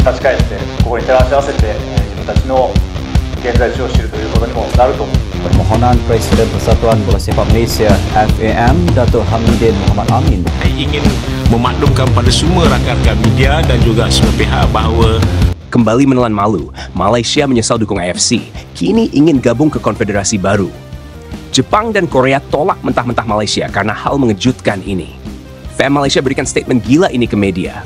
立ち返ってここに照らし合わせて自分たちの現在地を知るということにもなると思います。 Permohonan Presiden Persatuan Bola Sepak Malaysia FAM Datuk Hamidin Muhammad Amin ingin memaklumkan pada semua rakan-rakan media dan juga semua pihak bahawa kembali menelan malu, Malaysia menyesal dukung AFC, kini ingin gabung ke konfederasi baru. Jepang dan Korea tolak mentah-mentah Malaysia karena hal mengejutkan ini. FAM Malaysia berikan statement gila ini ke media.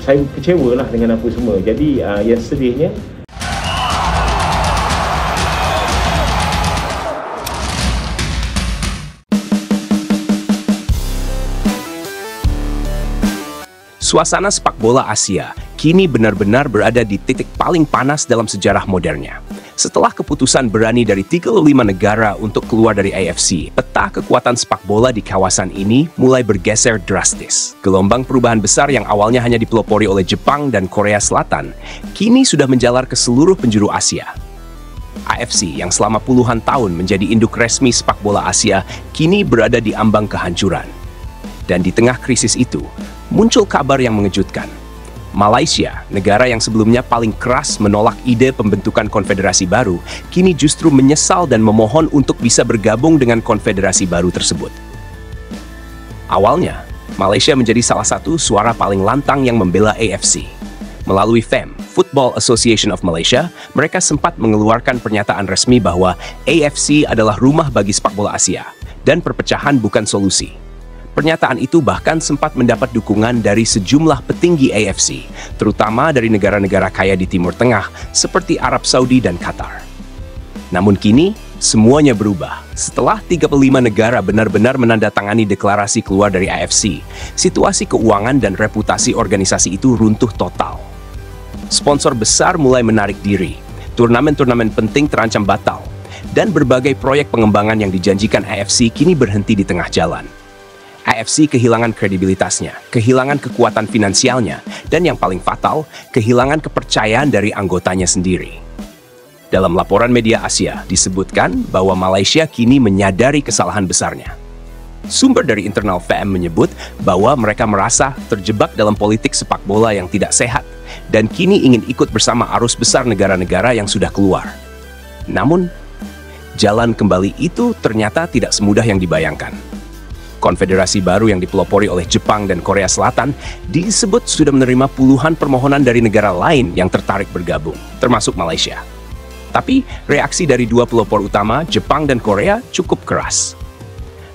Saya kecewa lah dengan apa semua. Jadi yang sedihnya Suasana sepak bola Asia kini benar-benar berada di titik paling panas dalam sejarah modernnya. Setelah keputusan berani dari 35 negara untuk keluar dari AFC, peta kekuatan sepak bola di kawasan ini mulai bergeser drastis. Gelombang perubahan besar yang awalnya hanya dipelopori oleh Jepang dan Korea Selatan, kini sudah menjalar ke seluruh penjuru Asia. AFC yang selama puluhan tahun menjadi induk resmi sepak bola Asia, kini berada di ambang kehancuran. Dan di tengah krisis itu, muncul kabar yang mengejutkan. Malaysia, negara yang sebelumnya paling keras menolak ide pembentukan konfederasi baru, kini justru menyesal dan memohon untuk bisa bergabung dengan konfederasi baru tersebut. Awalnya, Malaysia menjadi salah satu suara paling lantang yang membela AFC. Melalui FAM, Football Association of Malaysia, mereka sempat mengeluarkan pernyataan resmi bahwa AFC adalah rumah bagi sepak bola Asia, dan perpecahan bukan solusi. Pernyataan itu bahkan sempat mendapat dukungan dari sejumlah petinggi AFC, terutama dari negara-negara kaya di Timur Tengah seperti Arab Saudi dan Qatar. Namun kini, semuanya berubah. Setelah 35 negara benar-benar menandatangani deklarasi keluar dari AFC, situasi keuangan dan reputasi organisasi itu runtuh total. Sponsor besar mulai menarik diri, turnamen-turnamen penting terancam batal, dan berbagai proyek pengembangan yang dijanjikan AFC kini berhenti di tengah jalan. AFC kehilangan kredibilitasnya, kehilangan kekuatan finansialnya, dan yang paling fatal, kehilangan kepercayaan dari anggotanya sendiri. Dalam laporan media Asia, disebutkan bahwa Malaysia kini menyadari kesalahan besarnya. Sumber dari internal FAM menyebut bahwa mereka merasa terjebak dalam politik sepak bola yang tidak sehat, dan kini ingin ikut bersama arus besar negara-negara yang sudah keluar. Namun, jalan kembali itu ternyata tidak semudah yang dibayangkan. Konfederasi baru yang dipelopori oleh Jepang dan Korea Selatan disebut sudah menerima puluhan permohonan dari negara lain yang tertarik bergabung, termasuk Malaysia. Tapi reaksi dari dua pelopor utama, Jepang dan Korea, cukup keras.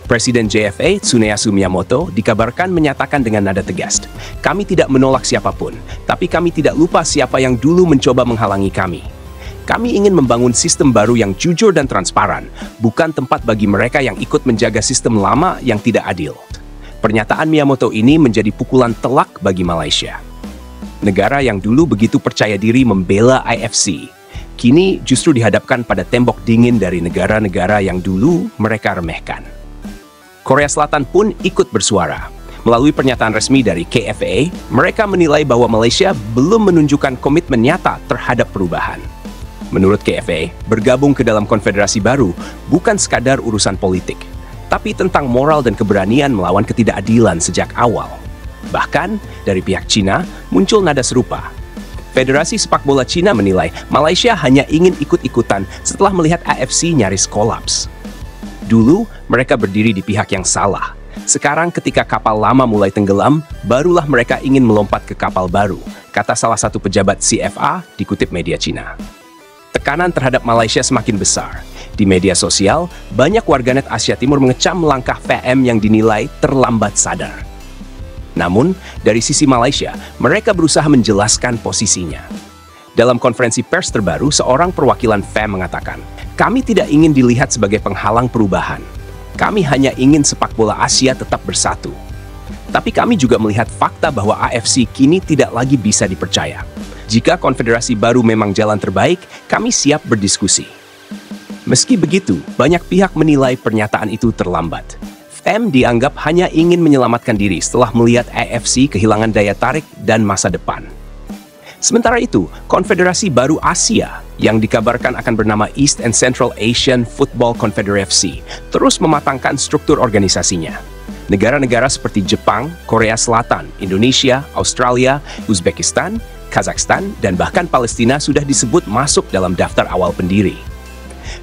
Presiden JFA Tsuneyasu Miyamoto dikabarkan menyatakan dengan nada tegas, "Kami tidak menolak siapapun, tapi kami tidak lupa siapa yang dulu mencoba menghalangi kami. Kami ingin membangun sistem baru yang jujur dan transparan, bukan tempat bagi mereka yang ikut menjaga sistem lama yang tidak adil." Pernyataan Miyamoto ini menjadi pukulan telak bagi Malaysia. Negara yang dulu begitu percaya diri membela AFC, kini justru dihadapkan pada tembok dingin dari negara-negara yang dulu mereka remehkan. Korea Selatan pun ikut bersuara. Melalui pernyataan resmi dari KFA, mereka menilai bahwa Malaysia belum menunjukkan komitmen nyata terhadap perubahan. Menurut KFA, bergabung ke dalam konfederasi baru bukan sekadar urusan politik, tapi tentang moral dan keberanian melawan ketidakadilan sejak awal. Bahkan, dari pihak Cina muncul nada serupa. Federasi Sepak Bola Cina menilai Malaysia hanya ingin ikut-ikutan setelah melihat AFC nyaris kolaps. Dulu, mereka berdiri di pihak yang salah. Sekarang ketika kapal lama mulai tenggelam, barulah mereka ingin melompat ke kapal baru, kata salah satu pejabat CFA dikutip media Cina. Tekanan terhadap Malaysia semakin besar. Di media sosial, banyak warganet Asia Timur mengecam langkah FAM yang dinilai terlambat sadar. Namun, dari sisi Malaysia, mereka berusaha menjelaskan posisinya. Dalam konferensi pers terbaru, seorang perwakilan FAM mengatakan, "Kami tidak ingin dilihat sebagai penghalang perubahan. Kami hanya ingin sepak bola Asia tetap bersatu. Tapi kami juga melihat fakta bahwa AFC kini tidak lagi bisa dipercaya. Jika konfederasi baru memang jalan terbaik, kami siap berdiskusi." Meski begitu, banyak pihak menilai pernyataan itu terlambat. FAM dianggap hanya ingin menyelamatkan diri setelah melihat AFC kehilangan daya tarik dan masa depan. Sementara itu, konfederasi baru Asia yang dikabarkan akan bernama East and Central Asian Football Confederacy terus mematangkan struktur organisasinya. Negara-negara seperti Jepang, Korea Selatan, Indonesia, Australia, Uzbekistan, Kazakhstan, dan bahkan Palestina sudah disebut masuk dalam daftar awal pendiri.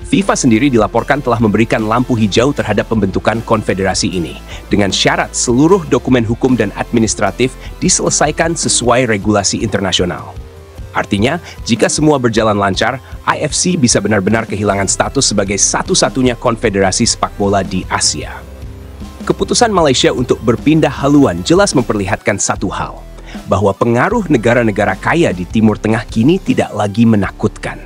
FIFA sendiri dilaporkan telah memberikan lampu hijau terhadap pembentukan konfederasi ini, dengan syarat seluruh dokumen hukum dan administratif diselesaikan sesuai regulasi internasional. Artinya, jika semua berjalan lancar, IFC bisa benar-benar kehilangan status sebagai satu-satunya konfederasi sepak bola di Asia. Keputusan Malaysia untuk berpindah haluan jelas memperlihatkan satu hal, bahwa pengaruh negara-negara kaya di Timur Tengah kini tidak lagi menakutkan.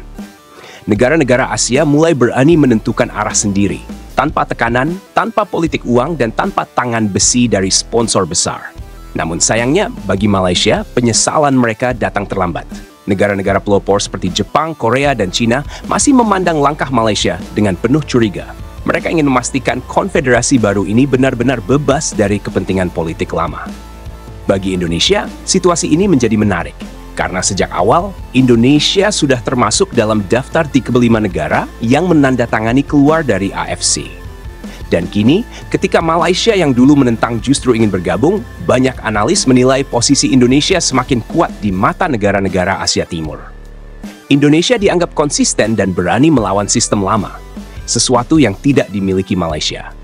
Negara-negara Asia mulai berani menentukan arah sendiri, tanpa tekanan, tanpa politik uang, dan tanpa tangan besi dari sponsor besar. Namun sayangnya, bagi Malaysia, penyesalan mereka datang terlambat. Negara-negara pelopor seperti Jepang, Korea, dan Cina masih memandang langkah Malaysia dengan penuh curiga. Mereka ingin memastikan konfederasi baru ini benar-benar bebas dari kepentingan politik lama. Bagi Indonesia, situasi ini menjadi menarik. Karena sejak awal, Indonesia sudah termasuk dalam daftar 35 negara yang menandatangani keluar dari AFC. Dan kini, ketika Malaysia yang dulu menentang justru ingin bergabung, banyak analis menilai posisi Indonesia semakin kuat di mata negara-negara Asia Timur. Indonesia dianggap konsisten dan berani melawan sistem lama, sesuatu yang tidak dimiliki Malaysia.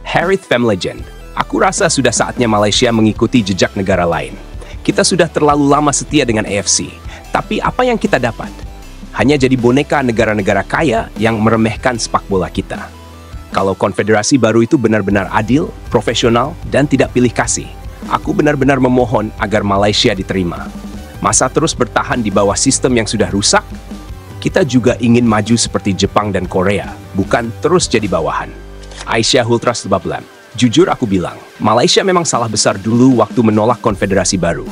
Harith Fem Legend, aku rasa sudah saatnya Malaysia mengikuti jejak negara lain. Kita sudah terlalu lama setia dengan AFC, tapi apa yang kita dapat? Hanya jadi boneka negara-negara kaya yang meremehkan sepak bola kita. Kalau konfederasi baru itu benar-benar adil, profesional, dan tidak pilih kasih, aku benar-benar memohon agar Malaysia diterima. Masa terus bertahan di bawah sistem yang sudah rusak? Kita juga ingin maju seperti Jepang dan Korea, bukan terus jadi bawahan. Aisyah Ultras Lebablam. Jujur aku bilang, Malaysia memang salah besar dulu waktu menolak konfederasi baru.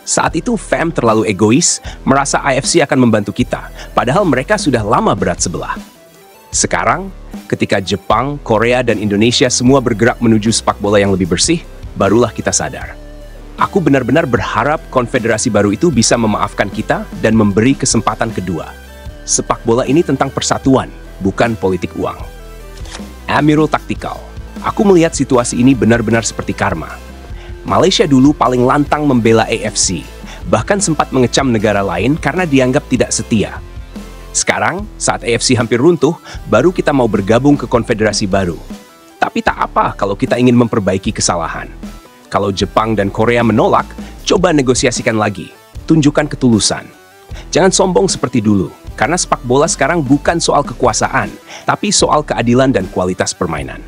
Saat itu FAM terlalu egois, merasa AFC akan membantu kita, padahal mereka sudah lama berat sebelah. Sekarang, ketika Jepang, Korea, dan Indonesia semua bergerak menuju sepak bola yang lebih bersih, barulah kita sadar. Aku benar-benar berharap konfederasi baru itu bisa memaafkan kita dan memberi kesempatan kedua. Sepak bola ini tentang persatuan, bukan politik uang. Amirul Taktikal. Aku melihat situasi ini benar-benar seperti karma. Malaysia dulu paling lantang membela AFC, bahkan sempat mengecam negara lain karena dianggap tidak setia. Sekarang, saat AFC hampir runtuh, baru kita mau bergabung ke konfederasi baru. Tapi tak apa kalau kita ingin memperbaiki kesalahan. Kalau Jepang dan Korea menolak, coba negosiasikan lagi. Tunjukkan ketulusan. Jangan sombong seperti dulu, karena sepak bola sekarang bukan soal kekuasaan, tapi soal keadilan dan kualitas permainan.